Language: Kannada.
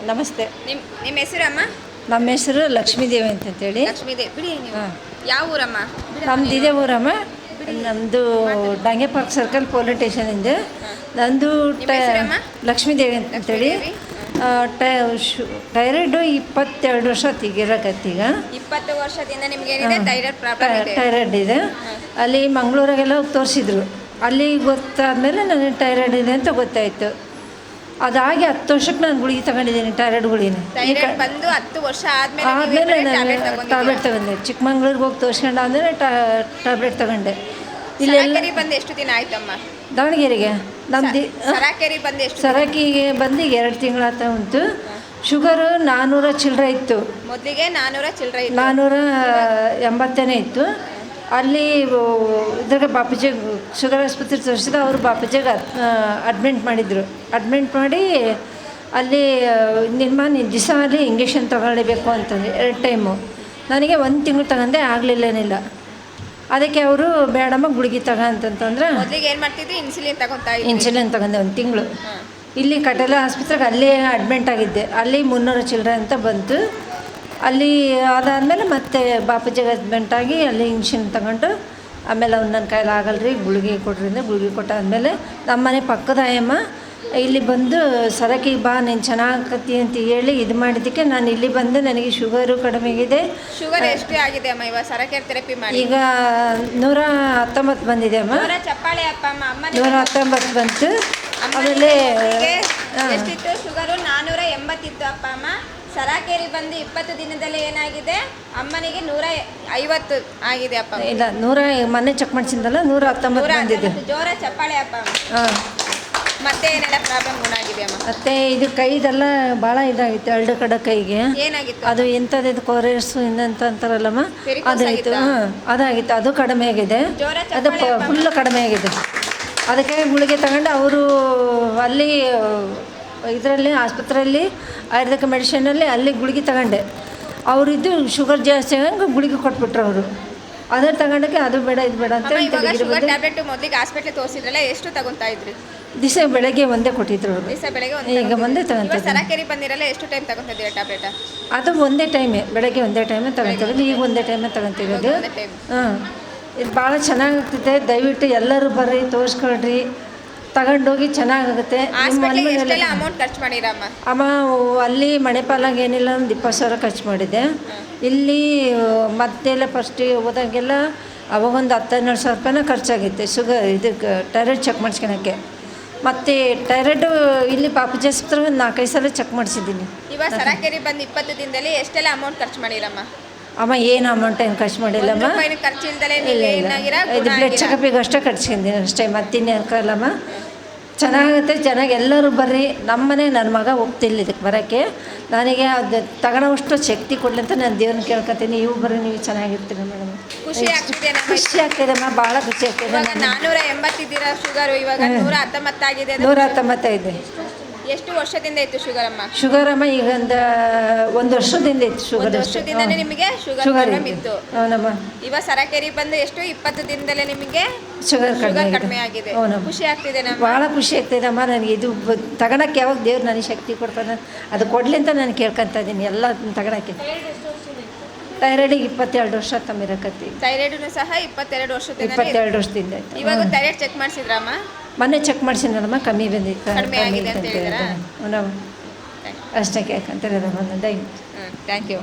ನಮಸ್ತೆ. ನಿಮ್ಮ ಹೆಸರಮ್ಮ? ನಮ್ಮ ಹೆಸರು ಲಕ್ಷ್ಮೀದೇವಿ ಅಂತಂತೇಳಿ. ಲಕ್ಷ್ಮೀದೇವಿ. ಬಿಡಿ ನೀವು ಯಾವ ಊರಮ್ಮ? ನಮ್ದು ಇದೇ ಊರಮ್ಮ. ನಮ್ಮದು ಡಾಂಗೆ ಪಾರ್ಕ್ ಸರ್ಕಲ್ ಪೊಲೀಸ್ ಸ್ಟೇಷನಿಂದ. ನಂದು ಲಕ್ಷ್ಮೀದೇವಿ ಅಂತೇಳಿ. ಥೈರಾಯ್ಡ್ 22 ವರ್ಷ ತೆಗಿರಕತ್ತೀಗ. 20 ವರ್ಷದಿಂದ ನಿಮ್ಗೆ ಏನಿದೆ? ಥೈರಾಯ್ಡ್ ಪ್ರಾಬ್ಲಮ್ ಇದೆ. ಥೈರಾಯ್ಡ್ ಇದೆ. ಅಲ್ಲಿ ಮಂಗಳೂರಾಗೆಲ್ಲ ತೋರಿಸಿದ್ರು. ಅಲ್ಲಿ ಗೊತ್ತಾದ್ಮೇಲೆ ನನಗೆ ಥೈರಾಯ್ಡ್ ಇದೆ ಅಂತ ಗೊತ್ತಾಯಿತು. ಅದಾಗಿ 10 ವರ್ಷಕ್ಕೆ ನಾನು ಗುಳಿಗೆ ತಗೊಂಡಿದ್ದೀನಿ, ಥೈರಾಯ್ಡ್ ಗುಳಿಗೆ. ಬಂದು 10 ವರ್ಷ ಆದಮೇಲೆ ನಾನು ಟ್ಯಾಬ್ಲೆಟ್ ತಗೊಂಡೆ. ಚಿಕ್ಕಮಂಗ್ಳೂರಿಗೆ ಹೋಗಿ ತೋರಿಸ್ಕೊಂಡು ಆದಮೇಲೆ ಟ್ಯಾಬ್ಲೆಟ್ ತಗೊಂಡೆ. ಇಲ್ಲೆಲ್ಲ ಬಂದು ಎಷ್ಟು ದಿನ ಆಯ್ತಮ್ಮ? ದಾವಣಗೆರೆಗೆ ನಮ್ದು ಸರಾಕಿಗೆ ಬಂದು 2 ತಿಂಗಳಾಗ್ತಾ ಉಂಟು. ಶುಗರು 400 ಚಿಲ್ಲರೆ ಇತ್ತು. ಮೊದಲಿಗೆ 400 ಚಿಲ್ಲರೆ, 480 ಇತ್ತು. ಅಲ್ಲಿ ಇದ್ರಾಗ ಬಾಪೂಜಿ ಶುಗರ್ ಆಸ್ಪತ್ರೆ ತೋರಿಸಿದ ಅವರು ಬಾಪೂಜಿಗೆ ಅಡ್ಮಿಟ್ ಮಾಡಿದರು. ಅಡ್ಮಿಟ್ ಮಾಡಿ ಅಲ್ಲಿ ನಿಮ್ಮ ದಿವಸ ಅಲ್ಲಿ ಇಂಜೆಕ್ಷನ್ ತಗೊಳ್ಳೇಬೇಕು ಅಂತಂದರೆ 2 ಟೈಮು. ನನಗೆ 1 ತಿಂಗಳು ತಗೊಂಡೆ, ಆಗಲಿಲ್ಲನಿಲ್ಲ. ಅದಕ್ಕೆ ಅವರು ಬೇಡಮ್ಮ ಗುಳಿಗೆ ತಗೋ ಅಂತಂತಂದ್ರೆ ಏನು ಮಾಡ್ತಿದ್ದೆ, ಇನ್ಸುಲಿನ್ ತಗೊಂಡೆ 1 ತಿಂಗಳು. ಇಲ್ಲಿ ಕಟೀಲು ಆಸ್ಪತ್ರೆಗೆ ಅಲ್ಲೇ ಅಡ್ಮಿಂಟ್ ಆಗಿದ್ದೆ. ಅಲ್ಲಿ 300 ಚಿಲ್ಲರೆ ಅಂತ ಬಂತು. ಅಲ್ಲಿ ಅದಾದಮೇಲೆ ಮತ್ತೆ ಬಾಪೂಜಿಗೆ ಅಡ್ಮಿಂಟಾಗಿ ಅಲ್ಲಿ ಇಂಜೆಕ್ಷನ್ ತಗೊಂಡು ಆಮೇಲೆ ಅವ್ನು ನನ್ನ ಕೈಲಿ ಆಗಲ್ರಿ ಗುಳಿಗೆ ಕೊಟ್ರಿಂದ ಗುಳಿಗೆ ಕೊಟ್ಟಾದ್ಮೇಲೆ ನಮ್ಮ ಮನೆ ಪಕ್ಕದ ಅಯ್ಯಮ್ಮ ಇಲ್ಲಿ ಬಂದು ಸರಕಿಗೆ ಬಾ ನೀನು ಚೆನ್ನಾಗತ್ತಿ ಅಂತ ಹೇಳಿ ಇದು ಮಾಡಿದ್ದಕ್ಕೆ ನಾನು ಇಲ್ಲಿ ಬಂದು ನನಗೆ ಶುಗರು ಕಡಿಮೆ ಆಗಿದೆ. ಶುಗರ್ ಎಷ್ಟು ಆಗಿದೆ ಅಮ್ಮ ಇವಾಗ? ಸರಕೇರ್ ಥೆರಪಿ ಮಾಡಿ ಈಗ 119 ಬಂದಿದೆ ಅಮ್ಮ. 119 ಬಂತು. ಆಮೇಲೆ ಎಷ್ಟಿತ್ತು ಶುಗರು? 480 ಇತ್ತು ಅಪ್ಪ ಅಮ್ಮ. ಸರಾಕೇರಿ ಬಂದು 20 ದಿನದಲ್ಲಿ ಏನಾಗಿದೆ, ಅಮ್ಮನಿಗೆ 150 ಆಗಿದೆ ಅಪ್ಪ. ಇಲ್ಲ 100 ಮೊನ್ನೆ ಚೆಕ್ ಮಾಡಿಸಿದ್ದಲ್ಲ 119 ಬಂದಿದೆ. ಜೋರ ಚಪ್ಪಾಳೆ ಅಪ್ಪ. ಮತ್ತೆ ಏನೆಲ್ಲ ಪ್ರಾಬ್ಲಮ್ ಗುಣಾಗಿದೆ ಅಮ್ಮ? ಮತ್ತೆ ಇದು ಕೈದೆಲ್ಲ ಭಾಳ ಇದಾಗಿತ್ತು, 2 ಕಡೆ ಕೈಗೆ. ಏನಾಗಿತ್ತು ಅದು ಎಂಥದ್ದು ಕೊರೇಸು ಇನ್ನಂತ ಅಂತಾರಲ್ಲಮ್ಮ, ಅದಾಯಿತು. ಅದಾಗಿತ್ತು, ಅದು ಕಡಿಮೆ ಆಗಿದೆ. ಅದು ಫುಲ್ಲು ಕಡಿಮೆ ಆಗಿದೆ. ಅದಕ್ಕೆ ಗುಳಿಗೆ ತಗೊಂಡು ಅವರು ಅಲ್ಲಿ ಇದರಲ್ಲಿ ಆಸ್ಪತ್ರೆಯಲ್ಲಿ ಆಯುರ್ವೇದಿಕ್ ಮೆಡಿಸಿನಲ್ಲಿ ಅಲ್ಲಿ ಗುಳಿಗೆ ತಗೊಂಡೆ. ಅವರಿದ್ದು ಶುಗರ್ ಜಾಸ್ತಿ ಆಗಂಗೆ ಗುಳಿಗೆ ಕೊಟ್ಬಿಟ್ರು ಅವರು. ಅದ್ರ ತಗೊಂಡಕ್ಕೆ ಅದು ಬೇಡ ಇದು ಬೇಡ ಅಂತ ಶುಗರ್ ಟ್ಯಾಬ್ಲೆಟ್ ಮೊದಲಿಗೆ ಹಾಸ್ಪಿಟ್ಲಿಗೆ ತೋರಿಸಿದ್ರಲ್ಲ, ಎಷ್ಟು ತಗೊಂತಾ ಇದ್ರಿ? ದಿವಸ ಬೆಳಗ್ಗೆ ಒಂದೇ ಕೊಟ್ಟಿದ್ರು ಅವರು. ಈಗ ಒಂದೇ ತಗೊಂತಾರೆ. ಸರಾಕೇರಿ ಬಂದಿರಲ್ಲ, ಎಷ್ಟು ಟೈಮ್ ತಗೊಂತಿದ್ದೀರಾ ಟ್ಯಾಬ್ಲೆಟ್? ಅದು ಒಂದೇ ಟೈಮೇ, ಬೆಳಗ್ಗೆ ಒಂದೇ ಟೈಮೇ ತಗೊಂತೀವಿ. ಈಗ ಒಂದೇ ಟೈಮೇ ತಗೊಂತಿರೋದು. ಹಾಂ, ಇದು ಭಾಳ ಚೆನ್ನಾಗಾಗ್ತೈತೆ. ದಯವಿಟ್ಟು ಎಲ್ಲರೂ ಬರ್ರಿ, ತೋರಿಸ್ಕೊಳ್ರಿ, ತಗೊಂಡೋಗಿ ಚೆನ್ನಾಗುತ್ತೆ. ಅಮೌಂಟ್ ಖರ್ಚು ಮಾಡಿರಮ್ಮ? ಅಮ್ಮ ಅಲ್ಲಿ ಮಣಿಪಾಲಾಗ ಏನಿಲ್ಲ ಒಂದು 20 ಸಾವಿರ ಖರ್ಚು ಮಾಡಿದ್ದೆ. ಇಲ್ಲಿ ಮತ್ತೆಲ್ಲ ಫಸ್ಟಿಗೆ ಹೋದಾಗೆಲ್ಲ ಅವಾಗೊಂದು 10-12 ಸಾವಿರ ರೂಪಾಯಿನ ಖರ್ಚಾಗಿತ್ತು ಶುಗರ್ ಇದಕ್ಕೆ ಥೈರಾಯ್ಡ್ ಚೆಕ್ ಮಾಡಿಸ್ಕೊಳಕ್ಕೆ. ಮತ್ತು ಥೈರಾಯ್ಡು ಇಲ್ಲಿ ಬಾಪೂಜಿ ಆಸ್ಪತ್ರೆ ಒಂದು 4-5 ಸಲ ಚೆಕ್ ಮಾಡಿಸಿದ್ದೀನಿ. ಇವಾಗ ಸರಾಕೇರಿ ಬಂದು 20 ದಿನದಲ್ಲಿ ಎಷ್ಟೆಲ್ಲ ಅಮೌಂಟ್ ಖರ್ಚು ಮಾಡಿರಮ್ಮ? ಅಮ್ಮ ಏನು ಅಮೌಂಟ್ ಏನು ಖರ್ಚು ಮಾಡಿಲ್ಲಮ್ಮ. ಇದು ಬ್ಲಡ್ ಚೆಕಪಿಗೆ ಅಷ್ಟೇ ಖರ್ಚಿದ್ದೀನಿ ಅಷ್ಟೇ, ಮತ್ತಿನ್ನೇನು ಕಲ್ಲಮ್ಮ. ಚೆನ್ನಾಗುತ್ತೆ, ಚೆನ್ನಾಗಿ ಎಲ್ಲರೂ ಬರ್ರಿ. ನಮ್ಮನೆ ನನ್ನ ಮಗ ಹೋಗ್ತಿಲ್ಲ ಇದಕ್ಕೆ ಬರೋಕ್ಕೆ. ನನಗೆ ಅದು ತಗೊಳ್ಳೋಷ್ಟು ಶಕ್ತಿ ಕೊಡಲಿ ಅಂತ ನಾನು ದೇವ್ರನ್ನ ಕೇಳ್ಕೊತೀನಿ. ನೀವು ಬರ್ರಿ, ನೀವು ಚೆನ್ನಾಗಿರ್ತೀರಿ ಮೇಡಮ್. ಖುಷಿ ಆಗ್ತಿದೆ ಅಮ್ಮ, ಭಾಳ ಖುಷಿ ಆಗ್ತಿದೆ. 480 ಇದ್ದೀರಾ ಶುಗರು, ಇವಾಗ 119 ಆಗಿದೆ. 119 ಎಷ್ಟು ವರ್ಷದಿಂದ ಇತ್ತು ಶುಗರ್ ಅಮ್ಮ? ಶುಗರ್ ಅಮ್ಮ ಈಗ ಒಂದು ವರ್ಷದಿಂದ ಇತ್ತು ಶುಗರ್. ವರ್ಷದಿಂದನೇ ನಿಮಗೆ ಶುಗರ್ ಪ್ರಾಬ್ಲಮ್ ಇತ್ತು? ಹೌನಮ್ಮ. ಇವಾಗ ಸರಾಕೇರಿ ಬಂದು ಎಷ್ಟು 20 ದಿನದಲ್ಲೇ ನಿಮಗೆ ಶುಗರ್ ಕಡಿಮೆ ಆಗಿದೆ. ಖುಷಿ ಆಗ್ತಿದೆ ನಮ್ಮ, ಭಾಳ ಖುಷಿ ಆಗ್ತಿದೆ ಅಮ್ಮ. ನನಗೆ ಇದು ತಗೊಳಕ್ಕೆ ಯಾವಾಗ ದೇವ್ರು ನನಗೆ ಶಕ್ತಿ ಕೊಡ್ತಾನೆ ಅದು ಕೊಡಲಿ ಅಂತ ನಾನು ಕೇಳ್ಕೊತಾ ಇದ್ದೀನಿ ಎಲ್ಲ ತಗೊಳಕ್ಕೆ. ಥೈರಾಯ್ಡಿಗೆ 22 ವರ್ಷ ತಮ್ಮಿರಕತ್ತಿ. ಥೈರಾಯ್ಡ್ನು ಸಹ 22 ವರ್ಷದಿಂದ ಆಯ್ತು. ಇವಾಗ ಥೈರಾಯ್ಡ್ ಚೆಕ್ ಮಾಡಿಸಿದ್ರಮ್ಮ? ಮೊನ್ನೆ ಚೆಕ್ ಮಾಡಿಸಿದ್ರಮ್ಮ, ಕಮ್ಮಿ ಬಂದಿತ್ತು. ಕಡಿಮೆ ಆಗಿದೆ ಅಂತ ಹೇಳಿದ್ರಾ? ಅಷ್ಟೇ ಕೇಳ್ಕೊಂತಾರೆ ದಯವಿಟ್ಟು. Thank you.